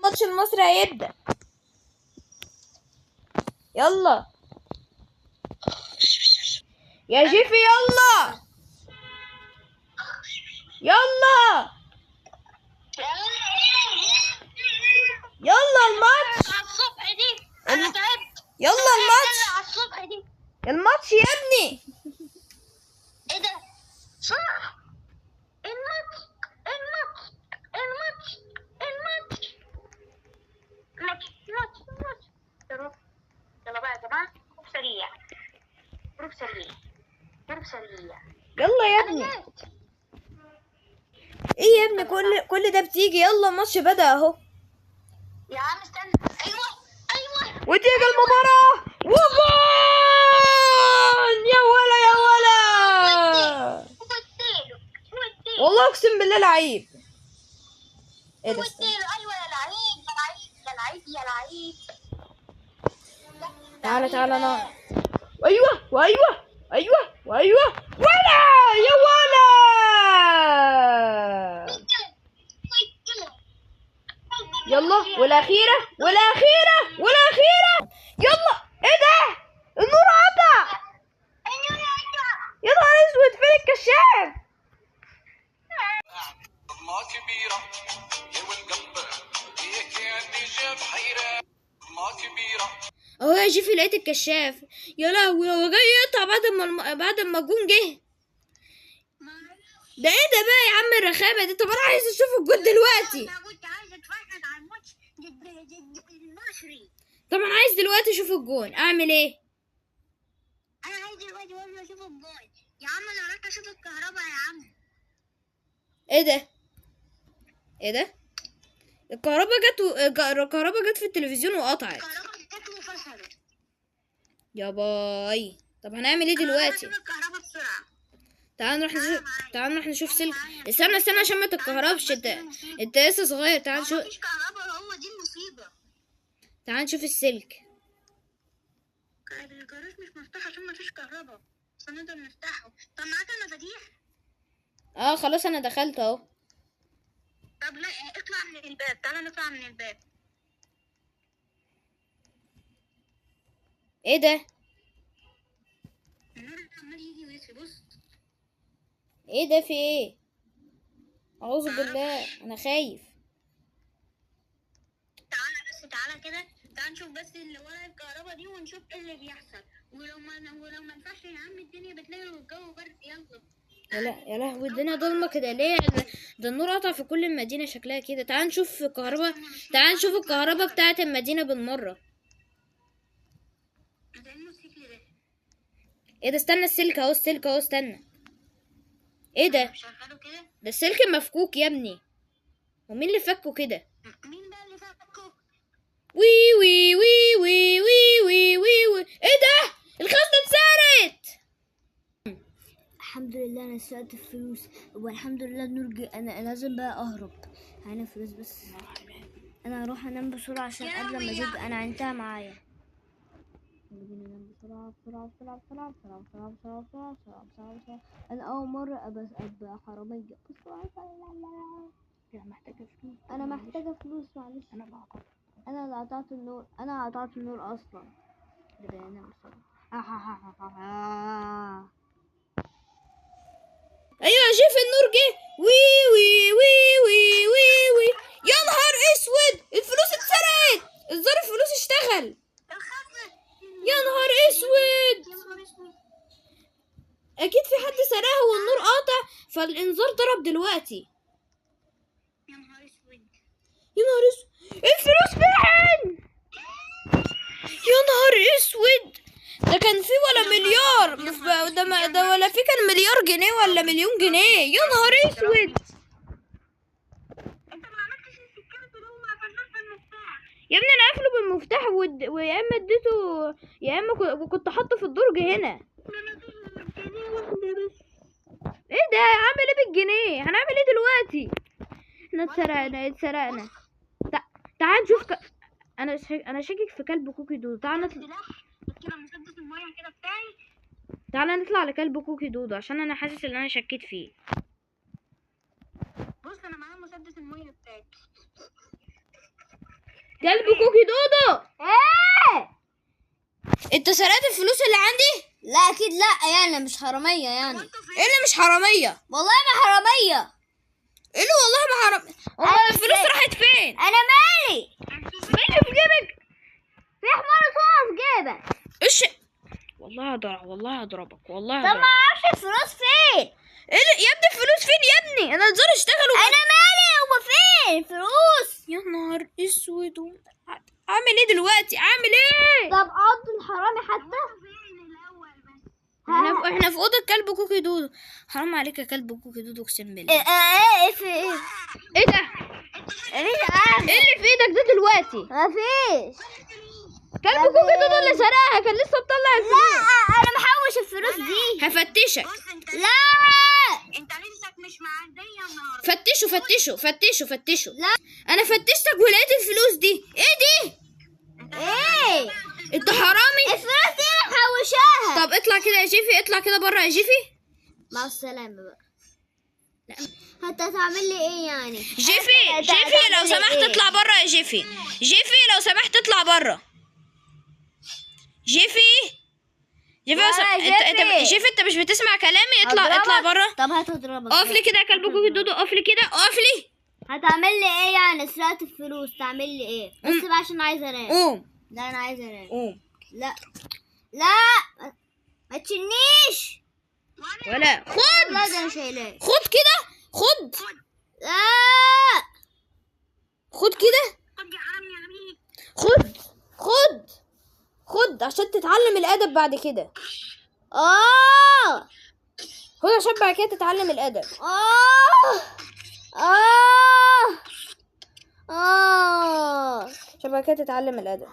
الماتش المصري هيبدأ. يلا يا جيفي يلا يلا يلا الماتش على الصبح دي انا تعبت. يلا الماتش على الصبح دي الماتش يا ابني. ايه ده؟ صح الماتش الماتش الماتش الماتش ماتش ماتش ماتش. يلا بقى يا جماعه، جروب سريع جروب سريع جروب سريع. يلا يا انا ابني. جيت. ايه يا ابني كل ده بتيجي؟ يلا الماتش بدأ اهو. يا عم استنى. ايوه ايوه وتيجي المباراة وجول يا ولا يا ولا. وديله وديله والله اقسم بالله لعيب. ايه ده؟ استنى. وديله. ايوه يا لعيب يا لعيب يا لعيب يا لعيب. تعالى تعالى انا. ايوه وايوه ايوه وايوه ولا يا ولا. يلا والاخيره والاخيره والاخيره. يلا ايه ده؟ النور قطع. يا نهار اسود فين الكشاف؟ ما كبيرة يا والقلب هي كأني جاب حيرة ما كبيرة. اهو يا جيفي لقيت الكشاف. يا لهوي هو جاي يقطع بعد ما الجون جه. ده ايه ده بقى يا عم الرخامه دي؟ طب انا عايز اشوف الجون دلوقتي. انا كنت عايز اتفرج على الماتش ضد المصري. طب انا عايز دلوقتي اشوف الجون، اعمل ايه؟ انا عايز دلوقتي برضه اشوف الجول. يا عم انا رحت اشوف الكهرباء يا عم. ايه ده؟ ايه ده؟ الكهرباء جت في التلفزيون وقطعت. الكهرباء جت وفصلت. يا باي. طب هنعمل ايه انا دلوقتي؟ اشوف الكهرباء بسرعه. تعال نروح نشوف سلك. استنى عشان ما تتكهربش. انت لسه صغير. تعال نشوف. مفيش كهرباء، هو دي المصيبه. تعال نشوف السلك. الجراج مش مفتوح عشان مفيش كهرباء، بس نقدر نفتحه. طب معاك المفاتيح؟ اه خلاص انا دخلت اهو. طب لا اطلع من الباب، تعالى نطلع من الباب. ايه ده؟ النور عمال يجي ويطفي. بص ايه ده؟ في ايه؟ اعوذ بالله انا خايف. تعالى كده، تعالى نشوف بس اللي ورا الكهرباء دي ونشوف ايه اللي بيحصل. ولو ما ينفعش يا عم الدنيا بتلاقي والجو برد. يلا يا لهوي الدنيا ضلمه كده ليه؟ ده النور قطع في كل المدينه شكلها كده. تعال نشوف الكهرباء. تعال نشوف الكهرباء بتاعه المدينه بالمره. ده الموتوسيكل ده. ايه ده؟ استنى السلك اهو. السلك اهو استنى. ايه ده؟ شغله كده. ده السلك مفكوك يا ابني. ومين اللي فكه كده؟ مين بقى اللي فكه؟ وي وي وي وي وي وي وي وي. ايه ده؟ الخزنة اتسرقت. الحمد لله انا سرقت الفلوس، والحمد لله النور جه. انا لازم بقى اهرب. هنا فلوس بس. انا هروح انام بسرعه عشان قبل ما جد انا عينتها معايا. خلينا ننام بسرعه بسرعه بسرعه بسرعه بسرعه بسرعه بسرعه بسرعه بسرعه بسرعه بسرعه. انا اول مره ابقى حراميه بسرعه. انا محتاجه فلوس معلش. انا اللي قطعت النور. انا قطعت النور اصلا. بدأ انام بسرعه. ايوه شوف النور جه. وي وي وي وي وي وي. يا نهار اسود الفلوس اتسرقت. الظاهر الفلوس اشتغل. يا نهار اسود. اكيد في حد سرقها والنور قاطع فالانذار ضرب دلوقتي. يا نهار اسود. يا نهار اسود الفلوس فين؟ يا نهار اسود ده كان في ولا مليار. ده ولا في كان مليار جنيه ولا مليون جنيه. يا نهار اسود. انت ما عملتش السكينه اللي هو ما قفلناش بالمفتاح. يا ابني انا قافله بالمفتاح ويا اما اديته يا اما كنت حاطه في الدرج هنا. ايه ده؟ عامل ايه بالجنيه؟ هنعمل ايه دلوقتي؟ احنا اتسرقنا. تعال نشوف انا شاكك في كلب كوكي دودو. تعال نطلع. كده مسدس الميه كده بتاعي. تعال نطلع لكلب كوكي دودو عشان انا حاسس ان انا شكيت فيه. بص انا معايا مسدس الميه بتاعي. كلب كوكي دودو، ايه انت سرقت الفلوس اللي عندي؟ لا اكيد لا، يعني مش حراميه يعني. ايه اللي مش حراميه؟ والله ما حراميه. ايه اللي والله ما حرام؟ امال الفلوس راحت فين؟ انا مالي، مالي في جيبك؟ في حمار صوص في جيبك. ايش؟ والله هضربك والله طب ما اعرفش الفلوس فين. ايه يا ابني الفلوس فين يا ابني؟ انا نزار اشتغلوا. انا مالي، هو فين الفلوس؟ يا نهار اسود، اعمل ايه دلوقتي؟ اعمل ايه؟ طب قض الحرامي حتى. احنا في اوضه كلب كوكي دودو. حرام عليك يا كلب كوكي دودو، اقسم بالله. ايه في ايه؟ ايه ده؟ ايه ايه اللي في ايدك ده دلوقتي؟ ما فيش. كلب كوكي دودو اللي سرقها، كان لسه مطلع لا الفلوس. انا محوش الفلوس دي. هفتشك. بص انت لا انت لسه مش معديه النهارده. فتشوا. لا. انا فتشتك ولقيت الفلوس دي. ايه دي؟ ايه انت حرامي. الفلوس دي انا محوشاها. طب اطلع كده يا جيفي، اطلع كده بره يا جيفي. مع السلامه بقى. انت هتعمل لي ايه يعني؟ جيفي لو سمحت اطلع بره يا جيفي. جيفي لو سمحت اطلع بره. جيفي لو جيفي انت مش بتسمع كلامي؟ اطلع بره. طب هتضربك. اقف لي كده يا كلب كوكي دودو، اقف لي كده، اقف لي. هتعمل لي ايه يعني؟ سرقت الفلوس تعمل لي ايه؟ بس بقى عشان عايزه انام. قوم لا انا عايزه انام. قوم. لا لا ما تشنيش. ولا لا ده انا شايلاه. خد كده، خد لا خد كده، خد يا عم يا عمي. خد عشان تتعلم الادب بعد كده. اه خد عشان بعد كده تتعلم الادب. عشان بعد كده تتعلم الادب.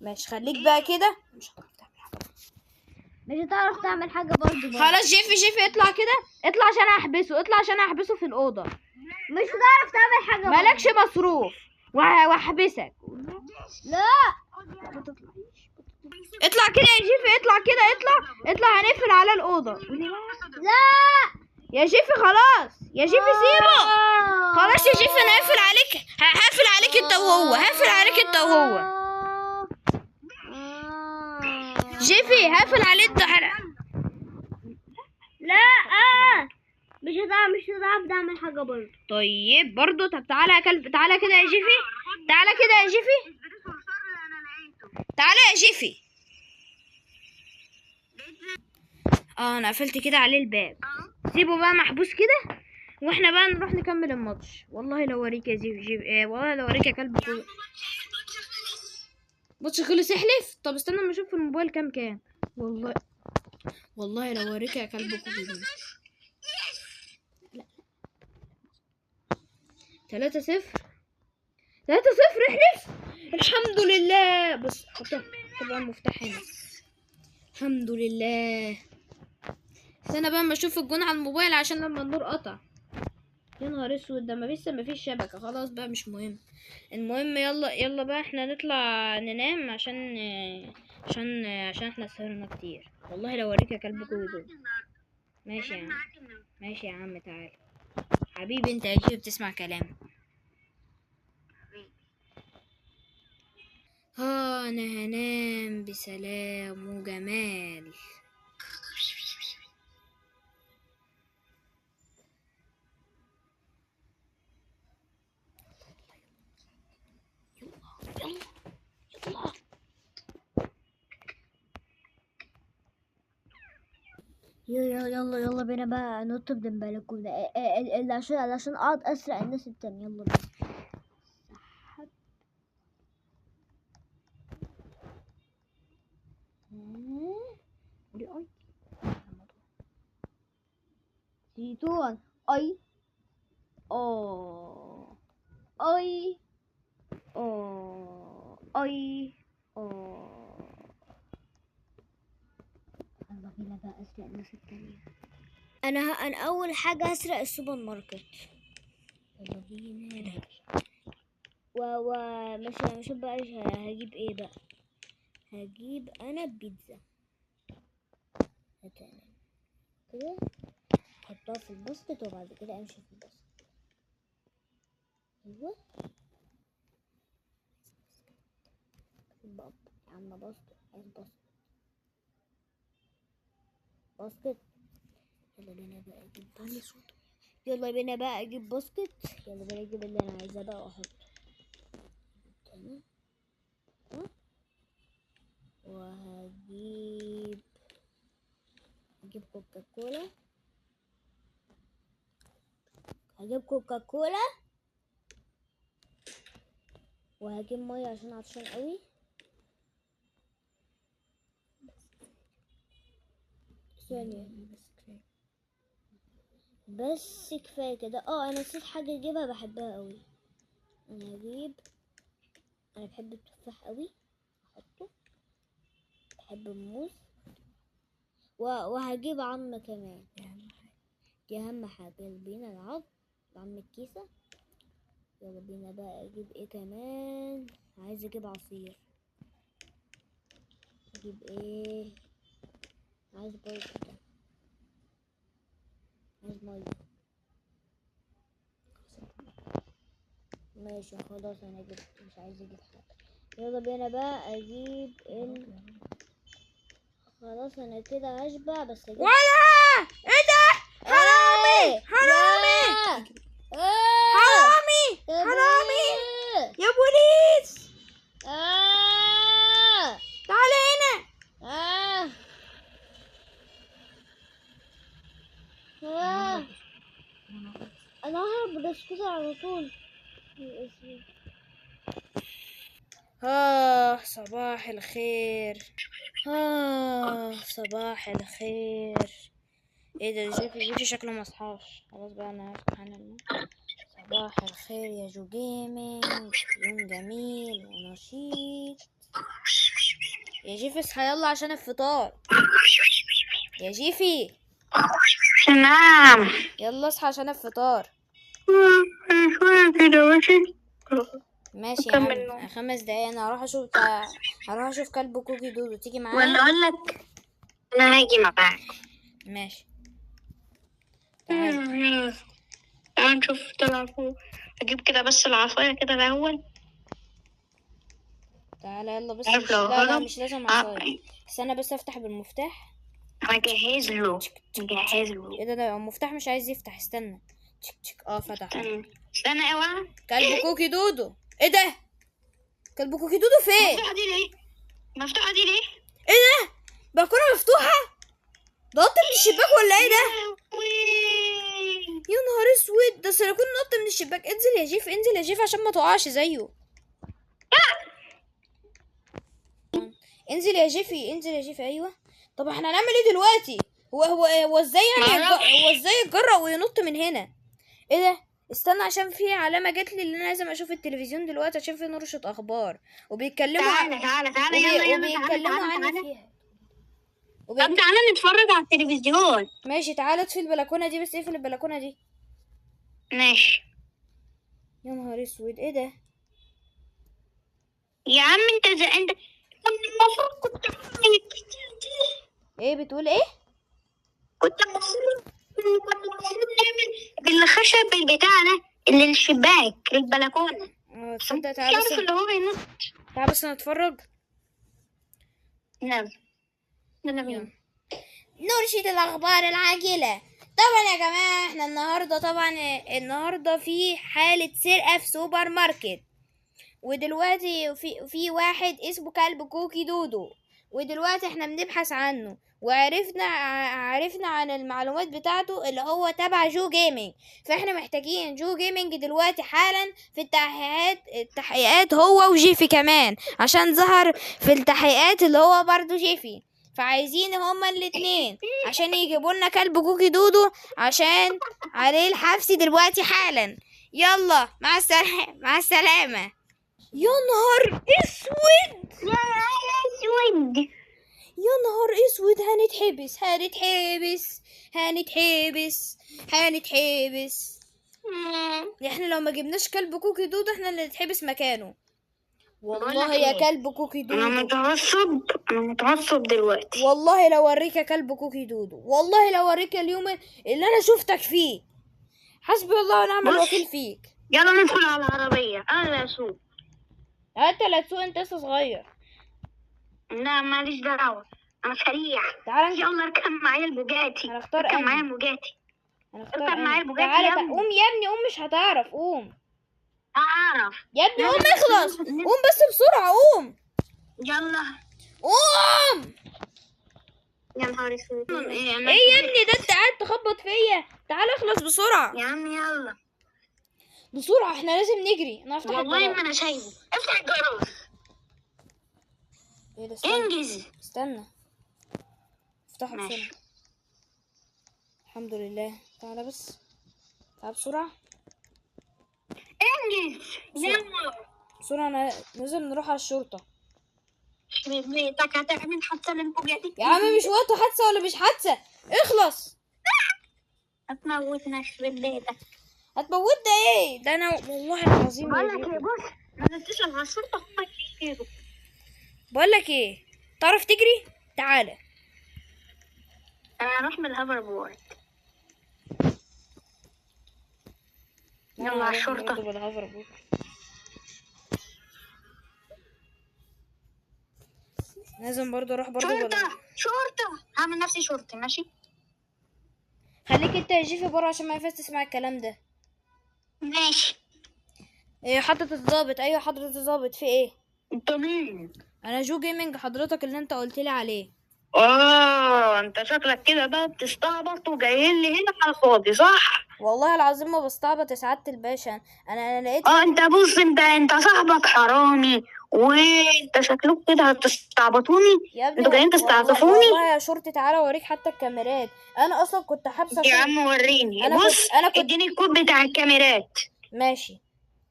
ماشي خليك بقى كده. مش هتعرف تعمل حاجه برضه. خلاص جيفي اطلع كده، اطلع عشان احبسه في الاوضه. مش هتعرف تعمل حاجه مالكش مصروف واحبسك. لا اطلع كده يا جيفي، اطلع هنقفل على الاوضه. لا يا جيفي خلاص، يا جيفي سيبه. خلاص يا جيفي انا هقفل عليك انت وهو. جيفي هقفل عليك انت. لا مش هتعرف تعمل حاجه برضه. طيب برضو. طب تعالى يا كلب، تعالى كده يا جيفي، تعالى يا جيفي. انا قفلت كده عليه الباب. سيبه بقى محبوس كده، واحنا بقى نروح نكمل الماتش. والله لو اوريك يا جيفي، والله لو اوريك يا كلب. ماتش خلص احلف. طب استنى اما اشوف في الموبايل كام. والله لو اوريك يا كلب كوكي. 3-0 احلف. الحمد لله. بص حط بقى المفتاح هنا. الحمد لله. استنى بقى اما اشوف الجون على الموبايل عشان لما النور قطع. يا نهار اسود، ده مفيش شبكه. خلاص بقى مش مهم. المهم يلا بقى احنا نطلع ننام عشان احنا سهرنا كتير. والله لو اوريك يا كلب كوكي. ماشي يا عم تعال حبيبي. انت يا جيبي بتسمع كلام. انا هنام بسلام وجمال. يلا بينا بقى نط من البلكونة عشان اقعد اسرق الناس التانية. يلا بينا. زيتون اي يلا بينا بقى اسرق الناس التانية. انا اول حاجة هسرق السوبر ماركت. يلا بينا. مش بقى هجيب ايه بقى؟ هجيب انا بيتزا. كده، حطها في الباسكت وبعد كده امشي في الباسكت. ايوه بابا يا عم باسكت، عايز باسكت باسكت. يلا بينا بقى اجيب باسكت، يلا بينا بقى اجيب باسكت، يلا بينا اجيب اللي انا عايزاه بقى واحطه تاني. وهجيب كوكاكولا، هجيب كوكاكولا وهجيب ميه عشان عطشان قوي. ثانية بس كفاية كده. انا نسيت حاجة اجيبها بحبها قوي. انا بحب التفاح قوي، احطه. بحب الموز وهجيب عم كمان، دي اهم حاجة. يلا بينا عم الكيسة. يلا بينا بقى اجيب ايه كمان، عايز اجيب عصير. اجيب ايه، عايز برضه ده، عايز مية. ماشي خلاص انا جبت، مش عايز اجيب حاجة. يلا بينا بقى اجيب خلاص انا كده هشبع، بس اجيب ولا ايه ده؟ حرامي حرامي حرامي حرامي يا بوليس، تعالى هنا. انا ههرب بس كده على طول. صباح الخير. صباح الخير. ايه ده، جيفي شكله مصحاش. خلاص بقى انا هفتح انا صباح الخير يا جو جيمنج، يوم جميل ونشيط. يا جيفي اصحى يلا عشان الفطار. يا جيفي نعم. يلا اصحى عشان الفطار. شوية كده ماشي. ماشي يا عم، 5 دقايق انا هروح اشوف كلب كوكي دودو، تيجي ولا معايا؟ اقول لك انا هاجي معاك. ماشي تعال. تعال نشوف تلعبوا. اجيب كده بس العصاية كده الاول. تعالى يلا بس عارف لو هرب مش لازم عصاية. استنى بس افتح بالمفتاح. انا جهز له. ايه ده المفتاح مش عايز يفتح، استنى. تشك فتح. استنى اوعى. كلب كوكي دودو، ايه ده؟ كلب كوكي دودو فين؟ مفتوحة دي ليه؟ ايه ده، بلكونة مفتوحة؟ ده نط من الشباك ولا ايه ده؟ يا نهار اسود، ده سيكون نط من الشباك. انزل يا جيف عشان ما تقعش زيه. انزل يا جيفي ايوه. طب احنا هنعمل ايه دلوقتي؟ هو ازاي يعني هو ازاي يتجرأ وينط من هنا؟ ايه ده، استنى عشان في علامة جات لي اللي انا لازم اشوف التلفزيون دلوقتي عشان في نشرة اخبار وبيتكلموا تعالى يلا وبيتكلموا عني فيها. طب تعالى نتفرج على التلفزيون. ماشي تعالى اطفي البلكونة دي، بس اقفل البلكونة دي. ماشي. يا نهار اسود، ايه ده؟ يا عم انت المفروض كنت ايه بتقول ايه؟ كنت المفروض نعمل بالخشب البتاع ده اللي الشباك البلكونة. تصدق تعالى بس اللي هو ينط. تعالى بس نتفرج. يلا بينا. نرشد الأخبار العاجلة. طبعا يا جماعة احنا النهاردة في حالة سرقة في سوبر ماركت، ودلوقتي في واحد اسمه كلب كوكي دودو، ودلوقتي احنا بنبحث عنه عرفنا عن المعلومات بتاعته اللي هو تبع جو جيمنج. فاحنا محتاجين جو جيمنج دلوقتي حالا في التحقيقات هو وجيفي كمان، عشان ظهر في التحقيقات اللي هو برضو جيفي. فعايزين هما الاتنين عشان يجيبوا لنا كلب كوكي دودو عشان عليه الحبس دلوقتي حالا. يلا مع السلامة. يا نهار اسود، يا نهار اسود، هنتحبس. احنا لو ما جبناش كلب كوكي دودو احنا اللي نتحبس مكانه. والله يا كلب كوكي انا دودو، متعصب دلوقتي. والله لو اوريك يا كلب كوكي دودو، والله لو اوريك اليوم اللي انا شفتك فيه. حسبي الله ونعم بص. الوكيل فيك. يلا ندخل على العربية، انا اللي اسوق. انت لا تسوق، انت لسه صغير. لا ماليش دعوة، انا سريع. تعالى نجي. يلا اركب معايا البوجاتي. هنختار اركب معايا انهي؟ البوجاتي. هنختار اركب معايا انهي؟ البوجاتي تعالى يا ابني. قوم يا ابني، قوم، مش هتعرف، قوم هعرف. يا ابني، يلا قوم بس اخلص، ننزل. قوم بس بسرعة، قوم يلا. قوم. يا نهار اسود. ايه يا ابني ده، انت قاعد تخبط فيا؟ تعالى اخلص بسرعة يا عم يلا. بسرعة، احنا لازم نجري. انا هفتح والله الجرار. ما انا شايفه. افتح الجرار. ايه ده؟ استنى انجز. استنى، افتحه ماشي. بسرعة. الحمد لله. تعالى بس، تعالى بسرعة انجز. يلا. بسرعة، انا لازم نروح على الشرطة. يخرب بيتك، هتعمل حادثة للبوجاتي. يا عم مش وقته حادثة ولا مش حادثة، اخلص. هتموتنا، يخرب بيتك. هتموتنا ايه ده؟ انا والله العظيم بقول يا لك ايه، بيبي. بص، ما تتصل على الشرطة هم يجيبوا. بقول لك ايه، تعرف تجري؟ تعالى. انا هروح من الهوفر بورد. يلا على الشرطة. لازم برضه اروح برضه شرطة هعمل نفسي شرطي، ماشي. خليك انت يا جيفي بره عشان ما ينفعش تسمع الكلام ده. ماشي. ايه حضرة الضابط؟ ايوه حضرة الضابط، في ايه؟ انت مين؟ انا جو جيمنج حضرتك، اللي انت قلت لي عليه. انت شكلك كده بقى بتستعبط وجايين لي هنا على الفاضي، صح؟ والله العظيم ما بستعبط يا سعادة الباشا. انا لقيت انت بص، انت صاحبك حرامي، وانت شكلك كده هتستعبطوني. يا ابني انتوا جايين تستعطفوني. والله يا شرطي تعالى اوريك حتى الكاميرات. انا اصلا كنت حابسه يا عم وريني. انا بص، كنت اديني الكود بتاع الكاميرات. ماشي،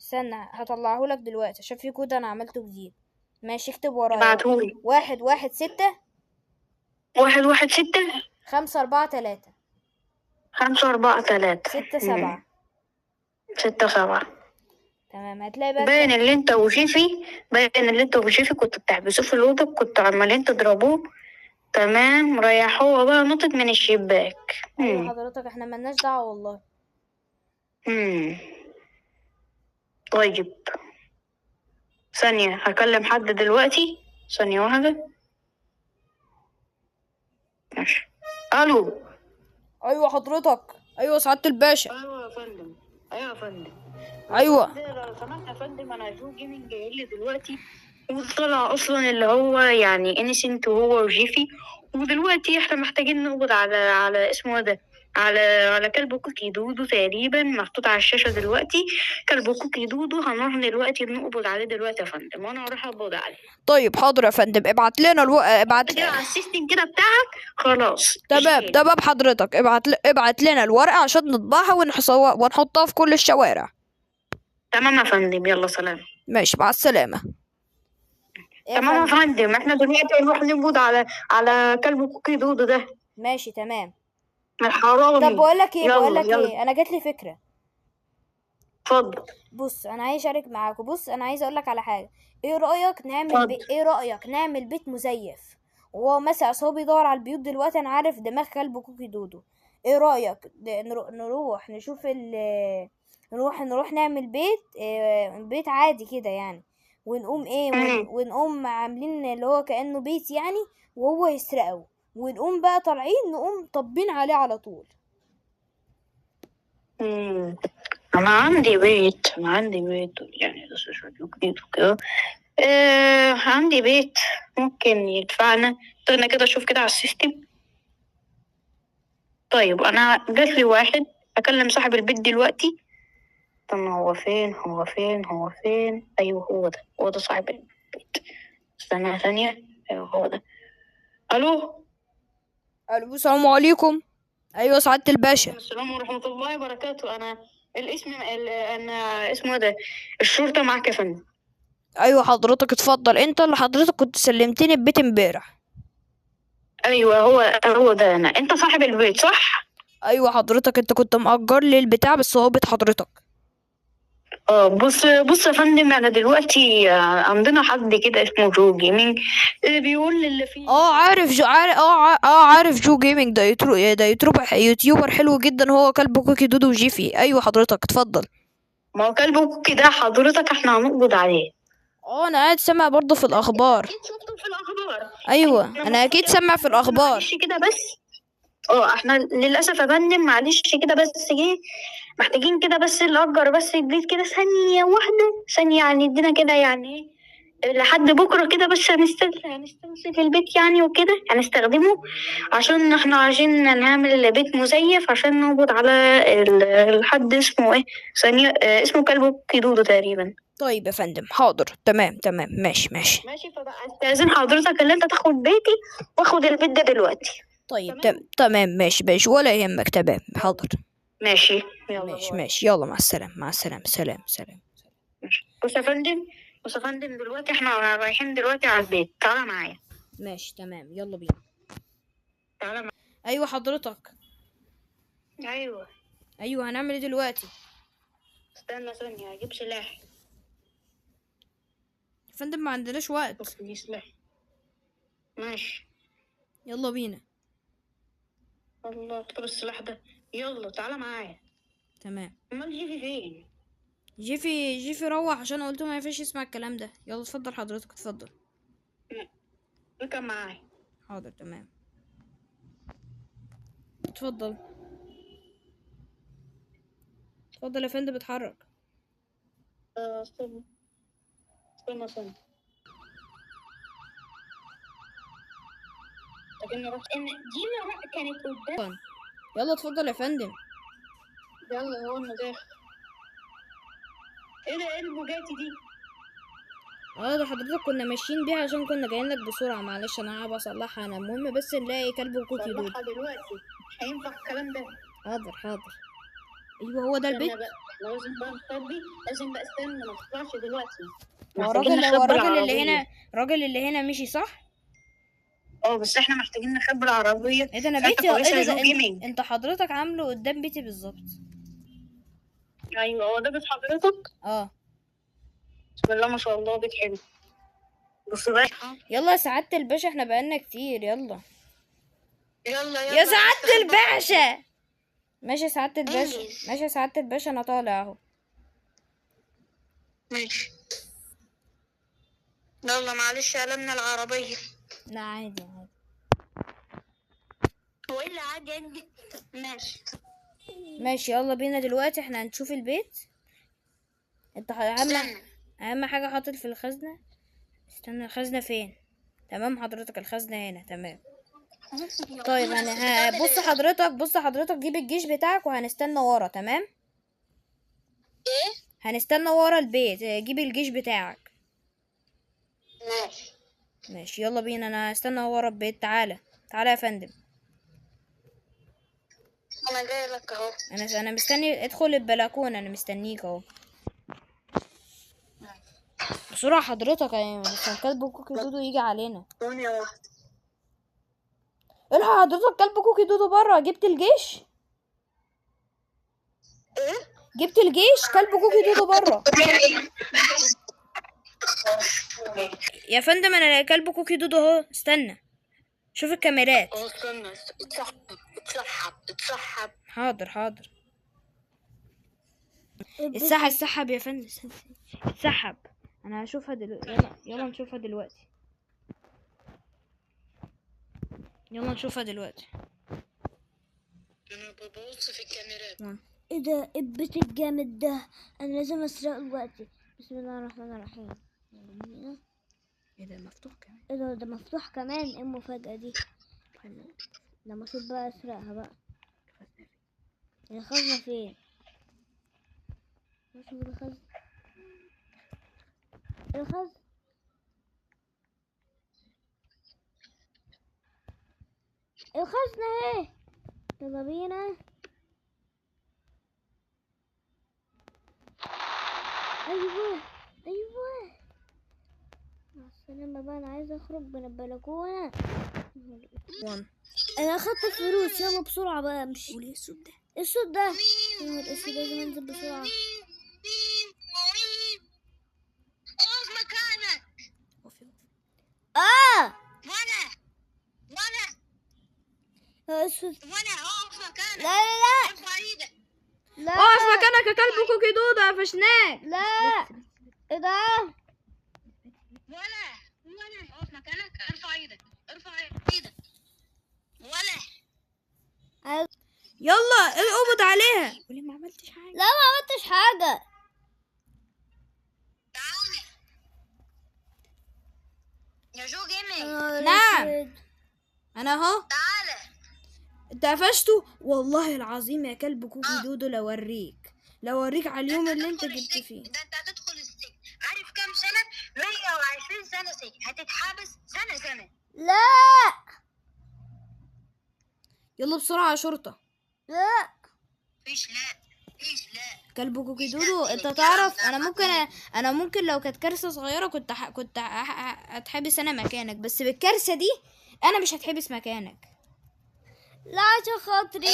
استنى هطلعهولك دلوقتي عشان في كود انا عملته جديد. ماشي، اكتب ورايا. ابعتهولي. 116 116 543 543 67. 67. تمام، هتلاقي بقى باين اللي انت وشيفي كنتوا بتحبسوه في الأوضة، كنتوا عمالين تضربوه. تمام، ريحوه بقى نطت من الشباك. ايوه حضرتك، احنا ملناش دعوة والله. طيب، ثانية هكلم حد دلوقتي، ثانية واحدة. ماشي. الو. ايوه حضرتك، ايوه سعادة الباشا. ايوه يا فندم. ايوه يا فندم. ايوه لو سمحت يا فندم، انا جو جيمنج جاي لي دلوقتي، وطلع اصلا اللي هو يعني انيسنت وهو وجيفي، ودلوقتي احنا محتاجين نقبض على اسمه ده، على كلب كوكي دودو تقريبا، محطوط على الشاشة دلوقتي. كلب كوكي دودو هنروح دلوقتي نقبض عليه دلوقتي يا فندم، وانا هروح اقبض عليه. طيب حاضر يا فندم، ابعت لنا ابعت كده على السيستم كده بتاعك، خلاص. تمام حضرتك، ابعت لنا الورقة عشان نطبعها ونحطها في كل الشوارع. تمام يا فندم، يلا سلام. ماشي، مع السلامة. تمام يا فندم، احنا دلوقتي هنروح نقبض على كلب كوكي دودو ده. ماشي تمام. الحرامي. طب بقول لك يلا. ايه، انا جات لي فكرة. اتفضل. بص انا عايز اشارك معاكم. بص انا عايز اقول لك على حاجة. ايه رأيك نعمل بيت مزيف، وهو مثلا هو بيدور على البيوت دلوقتي، انا عارف دماغ كلب كوكي دودو. ايه رأيك نروح نشوف نروح نعمل بيت عادي كده يعني، ونقوم ونقوم عاملين اللي هو كأنه بيت يعني، وهو يسرقه، ونقوم بقى طالعين نقوم طبين عليه على طول. انا عندي بيت يعني بس شوية جديد وكده. عندي بيت ممكن يدفعنا. انا كده اشوف كده على السيستم. طيب انا جاتلي واحد، اكلم صاحب البيت دلوقتي. طب هو فين؟ ايوه هو ده صاحب البيت. استنى ثانية. ايوه هو ده. الو. السلام عليكم. ايوه سعادة الباشا. السلام ورحمة الله وبركاته. انا اسمه ده، الشرطة معاك يا فندم. ايوه حضرتك اتفضل. انت اللي حضرتك كنت سلمتني البيت امبارح. ايوه هو ده انا. انت صاحب البيت صح؟ ايوه حضرتك، انت كنت مأجر لي البتاع، بس هو بيت حضرتك. بص يا فندم، انا دلوقتي عندنا حد كده اسمه جو جيمنج، بيقول اللي فيه. عارف جو عارف عارف جو جيمنج ده يوتيوبر حلو جدا، هو كلب كوكي دودو وجيفي. ايوه حضرتك اتفضل. ما هو كلب كوكي ده حضرتك احنا هنقبض عليه. انا قاعد سامع برضه في الاخبار. اكيد شفته في الاخبار. ايوه احنا انا اكيد المفروض سامع في الاخبار. معلش كده بس. احنا للاسف يا فندم معلش كده بس محتاجين كده بس نأجر بس البيت كده ثانية واحدة، ثانية يعني ادينا كده يعني لحد بكرة كده بس هنستنسف البيت يعني وكده هنستخدمه عشان احنا عايزين نعمل بيت مزيف عشان نقبض على الحد اسمه ايه ثانية اسمه كلب كيدودو تقريبا. طيب يا فندم حاضر، تمام ماشي. ماشي، فبقى استاذن حضرتك اللي انت تاخد بيتي واخد البيت ده دلوقتي. طيب تمام ماشي ولا يهمك. تمام حاضر. ماشي يلا ماشي يلا مع السلامة سلام. ماشي. بص يا فندم دلوقتي احنا رايحين دلوقتي على البيت، تعالى معايا. ماشي تمام يلا بينا. تعالى معايا. ايوه حضرتك. ايوه هنعمل ايه دلوقتي؟ استنى ثانية هجيب سلاح. يا فندم ما عندناش وقت. دي سلاح. ماشي يلا بينا. الله، طب السلاح ده يلا تعالى معايا. تمام. امال جيفي فين؟ جيفي روح عشان قلت ما ينفعش يسمع الكلام ده. يلا اتفضل حضرتك اتفضل. اركب معايا. حاضر تمام. اتفضل يا فندم اتحرك. استنى لكن رحت ان دي كانت قدام. يلا اتفضل يا فندم. يلا هو المداخل. ايه البوجاتي دي؟ ده حضرتك كنا ماشيين بيها عشان كنا جايين لك بسرعة. معلش انا هبقى اصلحها انا. المهم بس نلاقي كلب كوكي دود. صلحها دلوقتي، مش هينفع الكلام ده. حاضر. ايوه هو ده البيت. احنا لازم بقى نخبي، لازم بقى استنى ما تطلعش دلوقتي. هو الراجل اللي هنا مشي صح؟ بس احنا محتاجين نخبي العربية. ايه ده انا بيتي انت حضرتك عامله قدام بيتي بالظبط. ايوه هو ده بيت حضرتك؟ بسم الله ما شاء الله بيت حلو. بص بقى يلا يا سعادة الباشا احنا بقالنا كتير. يلا يا سعادة الباشا. ماشي يا سعادة الباشا انا طالع اهو. ماشي يلا معلش قلبنا العربية. لا عادي. هو ايه اللي عادي؟ ماشي يلا بينا دلوقتي احنا هنشوف البيت. انت اهم حاجة حاطط في الخزنة. استنى الخزنة فين؟ تمام حضرتك الخزنة هنا. تمام. طيب انا بص حضرتك جيب الجيش بتاعك وهنستنى ورا. تمام. ايه؟ هنستنى ورا البيت. جيب الجيش بتاعك. ماشي يلا بينا. انا هستنى ورا البيت. تعالى يا فندم. انا جاي لك اهو. انا مستني. ادخل البلكونة انا مستنيك اهو. بسرعة حضرتك عشان كلب كوكي دودو يجي علينا. ثانية واحدة. الحق حضرتك كلب كوكي دودو برا. جبت الجيش؟ ايه؟ جبت الجيش. كلب كوكي دودو برا. يا فندم انا كلب كوكي دودو اهو. استنى شوف الكاميرات. استنى اتسحب. حاضر. اتسحب يا فندم. اتسحب. انا هشوفها دلوقتي. يلا نشوفها دلوقتي. انا ببص في الكاميرات. ايه ده البيت الجامد ده؟ انا لازم اسرقه دلوقتي. بسم الله الرحمن الرحيم. ايه ده مفتوح كمان؟ ايه ده مفتوح كمان؟ ايه المفاجأة دي؟ ده المفروض بقى اسرقها بقى. الخزنة فين؟ الخزنة اهي. يلا بينا. ايوه مع السلامة بقى. انا عايزة اخرج من البلكونة. انا اخدت الفلوس. يلا بسرعة بقى امشي. قولي الصوت ده. الصوت ده الاسود. لازم انزل بسرعة. اسود. وانا اقف مكانك. لا لا ارفع ايدك. لا اقف مكانك يا كلب كوكي دودو، قفشناك. لا. ايه ده؟ ولا اقف مكانك. ارفع ايدك. ارفع ايدك. ولا يلا اقبض عليها. قولي ما عملتش حاجه. لا ما عملتش حاجة. تعالى يا جو جيمنج. نعم. انا اهو. تعالى. انت قفشته والله العظيم يا كلب كوكي دودو، لو اوريك على اليوم اللي انت جبت فيه. ده انت هتدخل السجن. عارف كام سنة؟ 120 سنة سجن. هتتحبس سنة. لا يلا بسرعه يا شرطه. لا فيش لا. كلب كوكي دودو، انت تعرف انا ممكن لو كانت كارثه صغيره كنت هتحبس انا مكانك، بس بالكارثه دي انا مش هتحبس مكانك. لا عشان خاطري.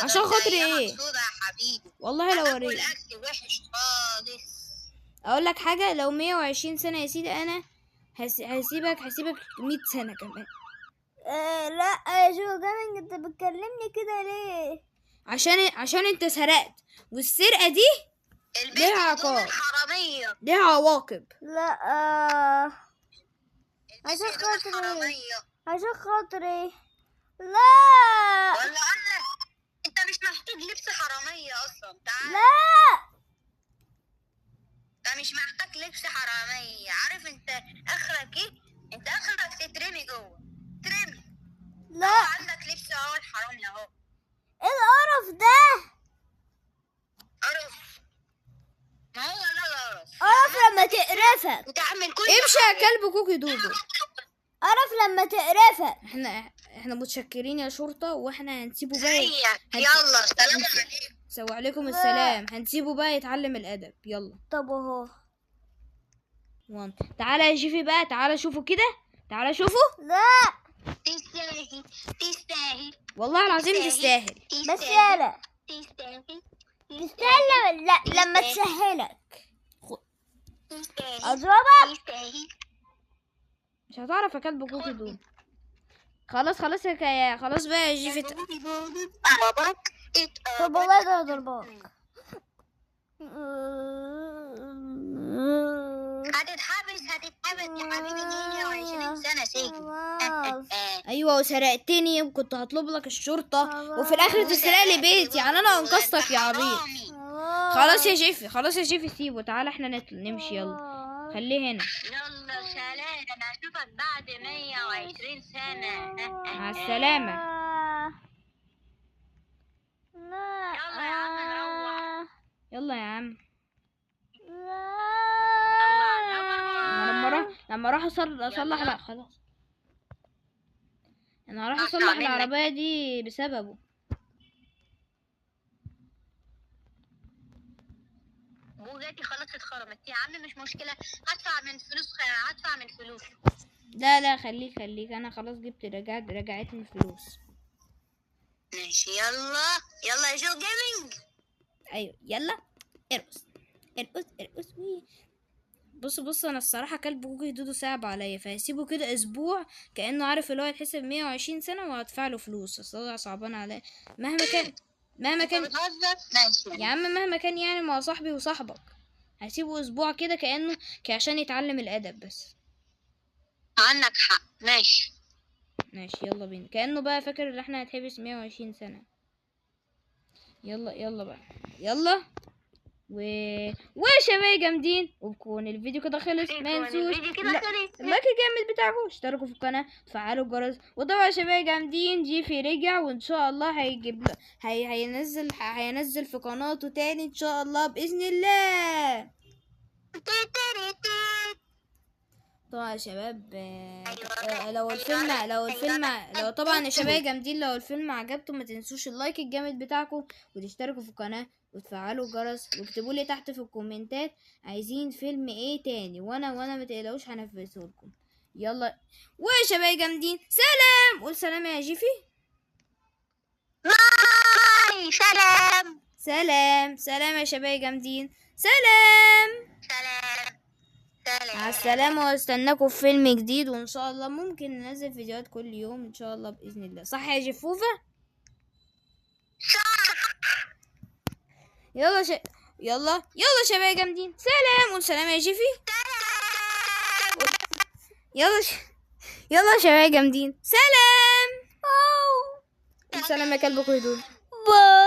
عشان خاطري ايه؟ مقصودة يا حبيبي. والله لو اوريك والاكل وحش خالص. اقول لك حاجه، لو 120 سنه يا سيدي انا هسيبك 100 سنه كمان. لا يا جو جامنج، انت بتكلمني كده ليه؟ عشان انت سرقت، والسرقه دي ليها عقاب، حرامية. ليها عواقب. لا عشان خاطري. عشان خاطري. لا ولا انا انت مش محتاج لبس حرامية اصلا. تعال. لا انت مش محتاج لبس حرامية. عارف انت اخرك ايه؟ انت اخرك تترمي جوه. ترمي. لا. عندك لبس اهو الحرامي اهو. ايه القرف ده؟ قرف. ما هو ده القرف. قرف لما تقرفك. وتعمل كل امشي يا كلب كوكي دودو. قرف لما تقرفك. احنا متشكرين يا شرطه، واحنا هنسيبه بقى. زيك. يلا سلام عليكم. سوا عليكم السلام. هنسيبه بقى يتعلم الادب. يلا طب اهو. تعالى يا جيفي بقى، تعالى شوفوا كده، تعالى شوفوا. لا تستاهل. والله العظيم تستاهل. بس يالا تستاهل. تستاهل. لا لما تسهلك تستاهل. اضربك. تستاهل. مش هتعرف يا كلب كوكي دودو. خلاص خلاص بقى يا جيفي. طب والله ده ضربك. هتتحبس يا حبيبي 120 سنة سجن. ايوه، وسرقتني وكنت هطلب لك الشرطه، وفي الاخر تسرق لي بيتي. يعني انا انقذتك يا عبيط. خلاص يا جيفي سيبه. تعالى احنا نمشي. يلا خليه هنا. يلا سلام. انا اشوفك بعد 120 سنة. مع السلامه. لا يلا يا عم نروح. يلا يا عم. يلا. لما اروح اصلح لا خلاص، انا هروح اصلح العربيه دي بسببه. بوجاتي خلاص اتخرمت يا عم. مش مشكلة. هدفع من فلوس. لا خليك انا خلاص جبت رجعتني الفلوس. ماشي. يلا يا جو جيمنج. ايوه يلا ارقص. بص انا الصراحه كلب كوكي دودو صعب عليا، فهسيبه كده اسبوع كانه عارف اللي هو هيتحسب 120 سنه، وهدفع له فلوس. اصل صعبان عليا مهما كان ماشي يا عم، مهما كان يعني، ما هو صاحبي وصاحبك. هسيبه اسبوع كده كانه عشان يتعلم الادب بس. عندك حق. ماشي يلا بينا، كانه بقى فاكر ان احنا هنتحبس 120 سنه. يلا بقى يلا. وشباب جامدين، وبكون الفيديو كده خلص. ما ينسوش اللايك الجامد بتاعكم، اشتركوا في القناه، وفعلوا الجرس. وطبعا شباب جامدين جيفي رجع، وان شاء الله هيجيب هينزل في قناته تاني ان شاء الله باذن الله. طبعا يا شباب لو طبعا يا شباب جامدين، لو الفيلم عجبكم ما تنسوش اللايك الجامد بتاعكم، وتشتركوا في القناه، وتفعلوا الجرس، واكتبوا لي تحت في الكومنتات عايزين فيلم ايه تاني، وانا ما تقلقوش هنفذه لكم. يلا وشباب جامدين سلام. قول سلام يا جيفي. سلام يا شباب جامدين. سلام. مع السلامة، واستناكم في فيلم جديد، وان شاء الله ممكن ننزل فيديوهات كل يوم ان شاء الله باذن الله. صح يا جفوفة؟ يلا يلا شباب جامدين، سلام. قول سلام يا جيفي. يلا يلا شباب جامدين، سلام. قول سلام يا كلب كويدون. باي.